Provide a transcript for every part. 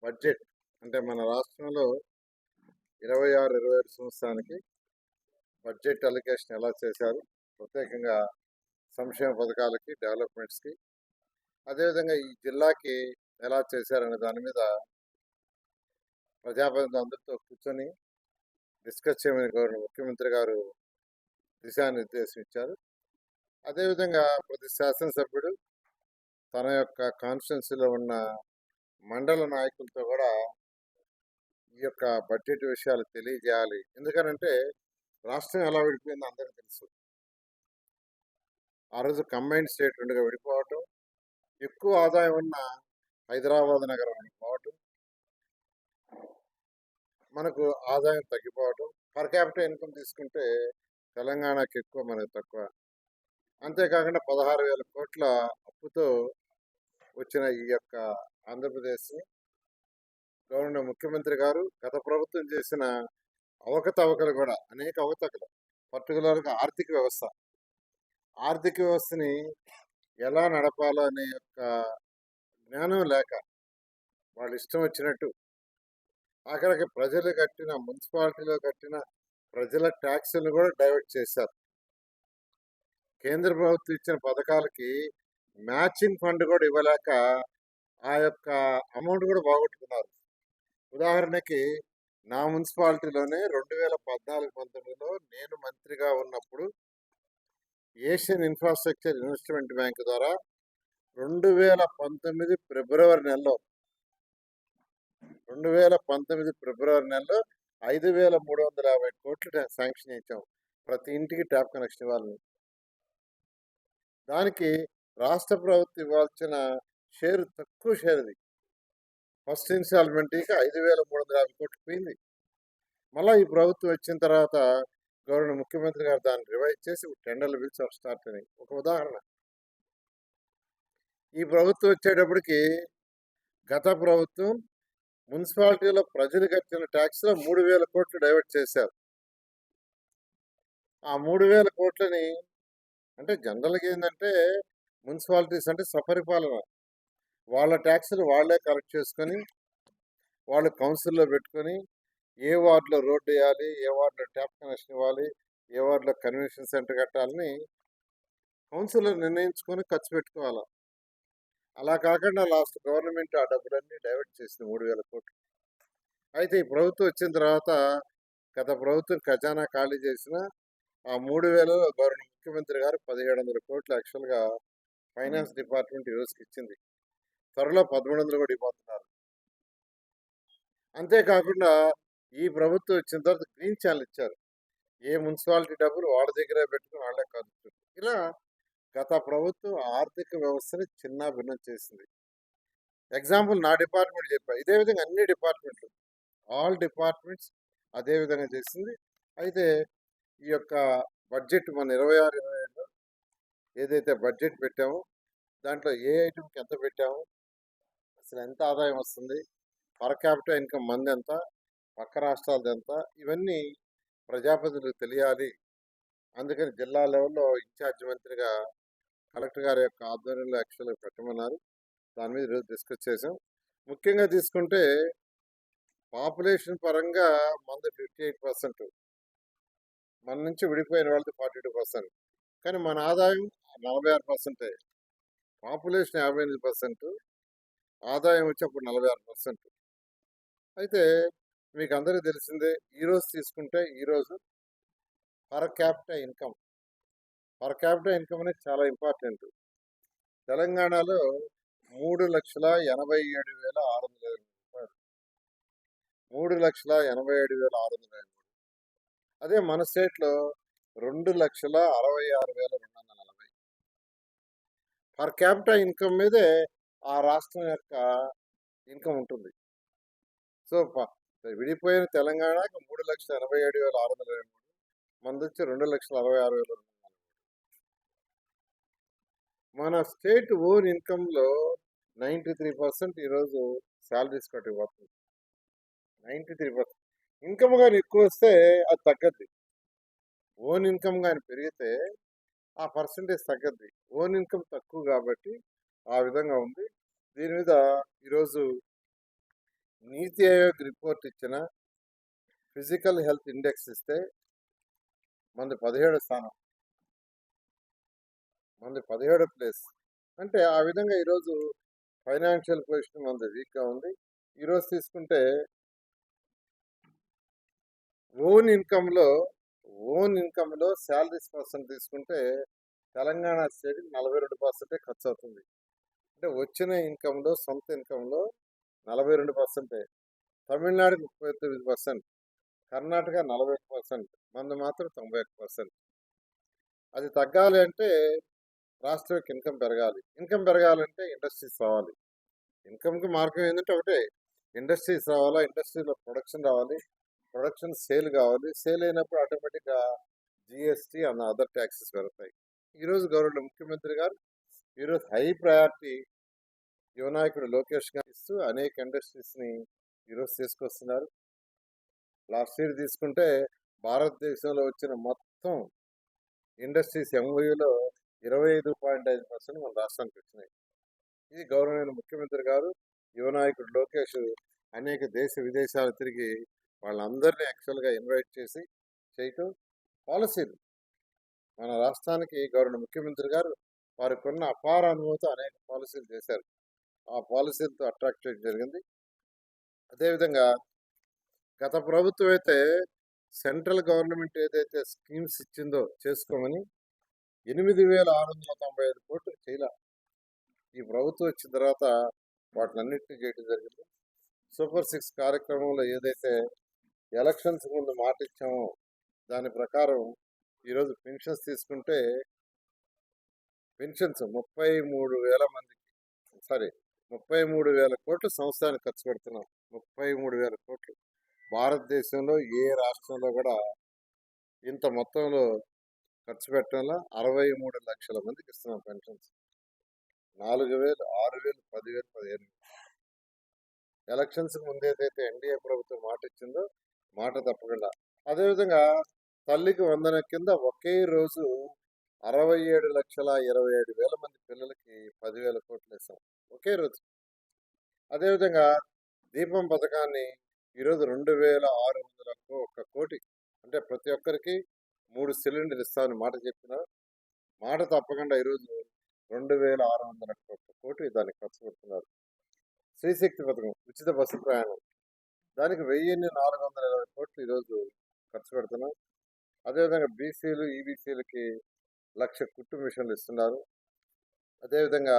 Budget అంటే మన రాష్ట్రంలో 26-27 సంవత్సరానికి బడ్జెట్ అలికేషన్ ఎలా చేశారు, ప్రత్యేకంగా సంక్షేమ పథకాలకి, డెవలప్మెంట్స్కి, అదేవిధంగా ఈ జిల్లాకి ఎలా చేశారనే దాని మీద ప్రజాప్రతినిధులు అందరితో కూర్చొని డిస్కస్ చేయమని గౌరవ ముఖ్యమంత్రి గారు దిశానిర్దేశం ఇచ్చారు. అదేవిధంగా ప్రతి శాసనసభ్యుడు తన యొక్క కాన్స్టిట్యున్సీలో ఉన్న మండల నాయకులతో కూడా ఈ యొక్క బడ్జెట్ విషయాలు తెలియజేయాలి. ఎందుకనంటే రాష్ట్రం ఎలా విడిపోయిందో అందరికీ తెలుసు. ఆ రోజు కంబైన్డ్ స్టేట్ రెండుగా విడిపోవటం, ఎక్కువ ఆదాయం ఉన్న హైదరాబాద్ నగరం విడిపోవటం, మనకు ఆదాయం తగ్గిపోవటం, పర్ క్యాపిటల్ ఇన్కమ్ తీసుకుంటే తెలంగాణకి ఎక్కువ, మనకు తక్కువ. అంతేకాకుండా 16,000 కోట్ల అప్పుతో వచ్చిన ఈ యొక్క ఆంధ్రప్రదేశ్ని గవర్నర్ ముఖ్యమంత్రి గారు గత ప్రభుత్వం చేసిన అవకతవకలు కూడా అనేక అవకతవకలు, పర్టికులర్గా ఆర్థిక వ్యవస్థని ఎలా నడపాలో అనే యొక్క జ్ఞానం లేక వాళ్ళు ఇష్టం వచ్చినట్టు ఆఖరికి ప్రజలు కట్టిన, మున్సిపాలిటీలో కట్టిన ప్రజల ట్యాక్సులను కూడా డైవర్ట్ చేశారు. కేంద్ర ప్రభుత్వం ఇచ్చిన పథకాలకి మ్యాచింగ్ ఫండ్ కూడా ఇవ్వలేక ఆ యొక్క అమౌంట్ కూడా పోగొట్టుకున్నారు. ఉదాహరణకి నా మున్సిపాలిటీలోనే 2014-19లో నేను మంత్రిగా ఉన్నప్పుడు ఏషియన్ ఇన్ఫ్రాస్ట్రక్చర్ ఇన్వెస్ట్మెంట్ బ్యాంక్ ద్వారా 2019 ఫిబ్రవరి నెలలో 5,350 కోట్లు శాంక్షన్ ఇచ్చాం. ప్రతి ఇంటికి ట్యాప్ కనెక్షన్ ఇవ్వాలని. దానికి రాష్ట్ర ప్రభుత్వం ఇవ్వాల్సిన షేర్ తక్కువ షేర్ది. ఫస్ట్ ఇన్స్టాల్మెంట్కి 5,350 కోట్లు పోయింది. మళ్ళీ ఈ ప్రభుత్వం వచ్చిన తర్వాత గవర్నర్ ముఖ్యమంత్రి గారు దాన్ని రివైజ్ చేసి టెండర్లు పిలిచి స్టార్ట్ అని ఒక ఉదాహరణ. ఈ ప్రభుత్వం వచ్చేటప్పటికి గత ప్రభుత్వం మున్సిపాలిటీలో ప్రజలు కట్టిన ట్యాక్స్లో 3,000 కోట్లు డైవర్ట్ చేశారు. ఆ 3,000 కోట్లని అంటే జనరల్గా ఏంటంటే మున్సిపాలిటీస్ అంటే సపరిపాలన, వాళ్ళ ట్యాక్స్లు వాళ్ళే కలెక్ట్ చేసుకొని వాళ్ళు కౌన్సిల్లో పెట్టుకొని ఏ వార్డులో రోడ్డు వేయాలి, ఏ వార్డులో ట్యాప్ కనెక్షన్ ఇవ్వాలి, ఏ వార్డులో కన్వెన్షన్ సెంటర్ కట్టాలని కౌన్సిల్లో నిర్ణయించుకొని ఖర్చు పెట్టుకోవాలి. అలా కాకుండా లాస్ట్ గవర్నమెంట్ ఆ డబ్బులన్నీ డైవర్ట్ చేసింది, 3,000 కోట్లు. అయితే ఈ ప్రభుత్వం వచ్చిన తర్వాత గత ప్రభుత్వం ఖజానా ఖాళీ చేసిన ఆ 3,000 గవర్నర్ ముఖ్యమంత్రి గారు 1,700 కోట్లు యాక్చువల్గా ఫైనాన్స్ డిపార్ట్మెంట్ ఈరోజుకి ఇచ్చింది. త్వరలో 1,300 కూడా ఇవ్వబోతున్నారు. అంతేకాకుండా ఈ ప్రభుత్వం వచ్చిన తర్వాత గ్రీన్ ఛానల్ ఇచ్చారు. ఏ మున్సిపాలిటీ డబ్బులు వాళ్ళ దగ్గరే పెట్టుకుని వాళ్ళే ఖర్చు. ఇలా గత ప్రభుత్వం ఆర్థిక వ్యవస్థని చిన్న భిన్నం చేసింది. ఎగ్జాంపుల్ నా డిపార్ట్మెంట్ చెప్పారు, ఇదే విధంగా అన్ని డిపార్ట్మెంట్లు, ఆల్ డిపార్ట్మెంట్స్ అదే విధంగా చేసింది. అయితే ఈ యొక్క బడ్జెట్ మన 26-27లో ఏదైతే బడ్జెట్ పెట్టామో దాంట్లో ఏ ఐటమ్కి ఎంత పెట్టాము, అసలు ఎంత ఆదాయం వస్తుంది, పర్ క్యాపిటల్ ఇన్కమ్ మంది ఎంత, పక్క రాష్ట్రాలది ఎంత, ఇవన్నీ ప్రజాప్రతినిధులకు తెలియాలి. అందుకని జిల్లా లెవెల్లో ఇన్ఛార్జ్ మంత్రిగా కలెక్టర్ గారి యొక్క ఆధ్వర్యంలో యాక్చువల్గా పెట్టమన్నారు. దాని మీద ఈరోజు డిస్కస్ చేసాం. ముఖ్యంగా తీసుకుంటే పాపులేషన్ పరంగా మనది 58%, మన నుంచి విడిపోయిన వాళ్ళది 42%, కానీ మన ఆదాయం 46%. పాపులేషన్ 58%, ఆదాయం వచ్చి అప్పుడు 46%. అయితే మీకు అందరికీ తెలిసిందే, ఈరోజు తీసుకుంటే ఈరోజు పర్ క్యాపిటల్ ఇన్కమ్ అనేది చాలా ఇంపార్టెంట్. తెలంగాణలో 3,87,600 రూపాయలు, 3,87,600. అదే మన స్టేట్లో 2,66,240. పర్ క్యాపిటల్ ఇన్కమ్ మీదే ఆ రాష్ట్రం యొక్క ఇన్కమ్ ఉంటుంది. సో విడిపోయిన తెలంగాణకి 3,87,623, మనది వచ్చి 2,66,240. మన స్టేట్ ఓన్ ఇన్కంలో 93% ఈరోజు శాలరీస్ కట్టి పోతుంది. 93% ఇన్కమ్ కానీ ఎక్కువ వస్తే అది తగ్గద్ది. ఓన్ ఇన్కమ్ కానీ పెరిగితే ఆ పర్సంటేజ్ తగ్గద్ది. ఓన్ ఇన్కమ్ తక్కువ కాబట్టి ఆ విధంగా ఉంది. దీని మీద ఈరోజు నీతి ఆయోగ్ రిపోర్ట్ ఇచ్చిన ఫిజికల్ హెల్త్ ఇండెక్స్ ఇస్తే మనది 17 స్థానం, మనది 17 ప్లేస్. అంటే ఆ విధంగా ఈరోజు ఫైనాన్షియల్ పొజిషన్ మనది వీక్గా ఉంది. ఈరోజు తీసుకుంటే ఓన్ ఇన్కమ్లో ఓన్ ఇన్కమ్లో శాలరీస్ పర్సెంట్ తీసుకుంటే తెలంగాణ స్టేట్కి 42% ఖర్చు అవుతుంది. అంటే వచ్చిన ఇన్కంలో సొంత ఇన్కంలో 42%, తమిళనాడుకి 39%, కర్ణాటక 40%, మనది మాత్రం 91%. అది తగ్గాలి అంటే రాష్ట్రం యొక్క ఇన్కమ్ పెరగాలి. ఇన్కమ్ పెరగాలంటే ఇండస్ట్రీస్ రావాలి. ఇన్కమ్కి మార్గం ఏంటంటే ఒకటే, ఇండస్ట్రీస్ రావాలా, ఇండస్ట్రీలో ప్రొడక్షన్ రావాలి, ప్రొడక్షన్ సేల్ కావాలి, సేల్ అయినప్పుడు ఆటోమేటిక్గా జిఎస్టీ అన్న అదర్ ట్యాక్సెస్ పెరుగుతాయి. ఈరోజు గవర్నమెంట్ ముఖ్యమంత్రి గారు ఈరోజు హై ప్రయారిటీ యువనాయకుడు లోకేష్ గారు ఇస్తూ అనేక ఇండస్ట్రీస్ని ఈరోజు తీసుకొస్తున్నారు. లాస్ట్ ఇయర్ తీసుకుంటే భారతదేశంలో వచ్చిన మొత్తం ఇండస్ట్రీస్ ఎంఓయూలో 25.5% మన రాష్ట్రానికి వచ్చినాయి. ఇది గౌరవనీయ ముఖ్యమంత్రి గారు యువనాయకుడు లోకేష్ అనేక దేశ విదేశాలు తిరిగి వాళ్ళందరినీ యాక్చువల్గా ఇన్వైట్ చేసి చేయటం పాలసీలు. మన రాష్ట్రానికి గౌరవ ముఖ్యమంత్రి గారు వారికి ఉన్న అపార అనుభవంతో అనేక పాలసీలు చేశారు. ఆ పాలసీలతో అట్రాక్ట్ చేయడం జరిగింది. అదేవిధంగా గత ప్రభుత్వం అయితే సెంట్రల్ గవర్నమెంట్ ఏదైతే స్కీమ్స్ ఇచ్చిందో చేసుకోమని 8,695 కోట్లు చేయాల. ఈ ప్రభుత్వం వచ్చిన తర్వాత వాటినన్నింటినీ చేయడం జరిగింది. సూపర్ 6 కార్యక్రమంలో ఏదైతే ఎలక్షన్స్ ముందు మాట ఇచ్చామో దాని ప్రకారం ఈరోజు పెన్షన్స్ తీసుకుంటే పెన్షన్స్ 33,000 మందికి, 33,000 కోట్లు సంవత్సరానికి ఖర్చు పెడుతున్నాం. 33,000 కోట్లు. భారతదేశంలో ఏ రాష్ట్రంలో కూడా ఇంత మొత్తంలో ఖర్చు పెట్టడంలో 63 లక్షల మందికి ఇస్తున్నాం పెన్షన్స్. 4,000, 6,000, 10,000, 15,000. ఎలక్షన్స్ ముందు ఏదైతే ఎన్డీఏ ప్రభుత్వం మాట ఇచ్చిందో మాట తప్పకుండా. అదేవిధంగా తల్లికి వందన కింద ఒకే రోజు 67,27,000 మంది పిల్లలకి 10,000 కోట్లు వేసాం ఒకే రోజు. అదేవిధంగా దీపం పథకాన్ని ఈరోజు 2,601 కోటి, అంటే ప్రతి ఒక్కరికి 3 సిలిండర్లు ఇస్తామని మాట చెప్పిన మాట తప్పకుండా ఈరోజు 2,601 కోటి దానికి ఖర్చు పెడుతున్నారు. శ్రీశక్తి పథకం ఉచిత బస్సు ప్రయాణం దానికి 1,420 కోట్లు ఈరోజు ఖర్చు పెడుతున్నాం. అదేవిధంగా బీసీలు ఈబీసీలకి 1,00,000 కుట్టు మిషన్లు ఇస్తున్నారు. అదేవిధంగా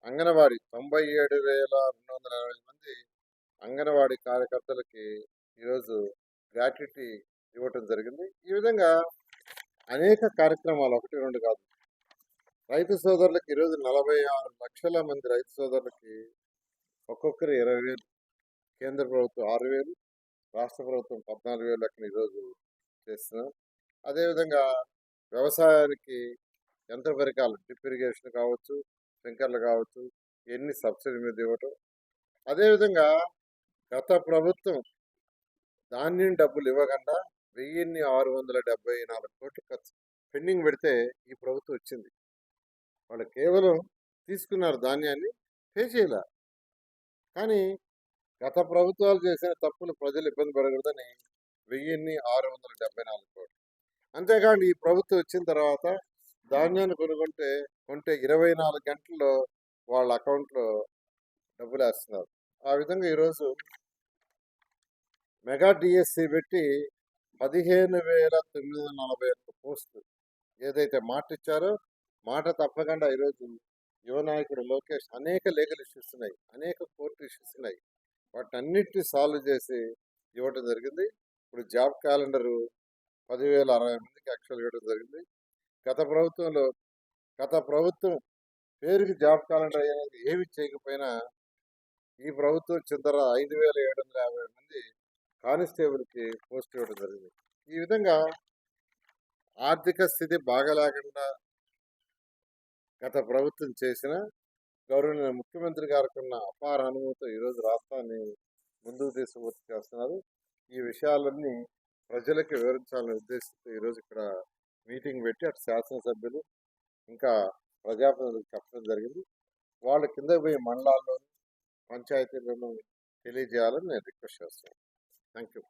అంగన్వాడీ 97,220 మంది అంగన్వాడీ కార్యకర్తలకి ఈరోజు గ్రాట్యుటీ ఇవ్వటం జరిగింది. ఈ విధంగా అనేక కార్యక్రమాలు, 1, 2 కాదు. రైతు సోదరులకి ఈరోజు 46 లక్షల మంది రైతు సోదరులకి ఒక్కొక్కరు 20,000, కేంద్ర ప్రభుత్వం 6,000, రాష్ట్ర ప్రభుత్వం 14,000 లెక్కన ఈరోజు చేస్తున్నాం. అదేవిధంగా వ్యవసాయానికి యంత్ర పరికరాలు, డ్రిప్ ఇరిగేషన్ కావచ్చు, స్ప్రింక్లర్లు కావచ్చు, ఎన్ని సబ్సిడీ మీద ఇవ్వటం. అదేవిధంగా గత ప్రభుత్వం ధాన్యం డబ్బులు ఇవ్వకుండా 1,674 కోట్లు ఖర్చు పెండింగ్ పెడితే ఈ ప్రభుత్వం వచ్చింది. వాళ్ళు కేవలం తీసుకున్నారు ధాన్యాన్ని, పే చేయాల. కానీ గత ప్రభుత్వాలు చేసిన తప్పులు ప్రజలు ఇబ్బంది పడకూడదని 1,674 కోట్లు. అంతేకాదు ఈ ప్రభుత్వం వచ్చిన తర్వాత ధాన్యాన్ని కొంటే 24 గంటల్లో వాళ్ళ అకౌంట్లో డబ్బులు వేస్తున్నారు. ఆ విధంగా ఈరోజు మెగా డిఎస్సి పెట్టి 15,941 పోస్టులు ఏదైతే మాట ఇచ్చారో మాట తప్పకుండా ఈరోజు యువ నాయకుడు లోకేష్ అనేక లీగల్ ఇష్యూస్ ఉన్నాయి, అనేక కోర్టు ఇష్యూస్ ఉన్నాయి. వాటన్నిటిని సాల్వ్ చేసి ఇవ్వటం జరిగింది. ఇప్పుడు జాబ్ క్యాలెండరు 10,060 మందికి యాక్చువల్ ఇవ్వడం జరిగింది. గత ప్రభుత్వం పేరుకి జాబ్ క్యాలెండర్ అనేది ఏమి చేయకపోయినా ఈ ప్రభుత్వం చింతర 5,750 మంది కానిస్టేబుల్కి పోస్ట్ ఇవ్వడం జరిగింది. ఈ విధంగా ఆర్థిక స్థితి బాగలేకుండా గత ప్రభుత్వం చేసిన గౌరవనీయ ముఖ్యమంత్రి గారికి ఉన్న అపార అనుభవంతో ఈరోజు రాష్ట్రాన్ని ముందుకు తీసుకుపోతూ చేస్తున్నారు. ఈ విషయాలన్నీ ప్రజలకు వివరించాలనే ఉద్దేశంతో ఈరోజు ఇక్కడ మీటింగ్ పెట్టి అటు శాసనసభ్యులు ఇంకా ప్రజాప్రతినిధులకు చెప్పడం జరిగింది. వాళ్ళ కింద పోయి మండలాల్లోనూ పంచాయతీల్లోనూ తెలియజేయాలని నేను రిక్వెస్ట్ చేస్తున్నాను. Thank you.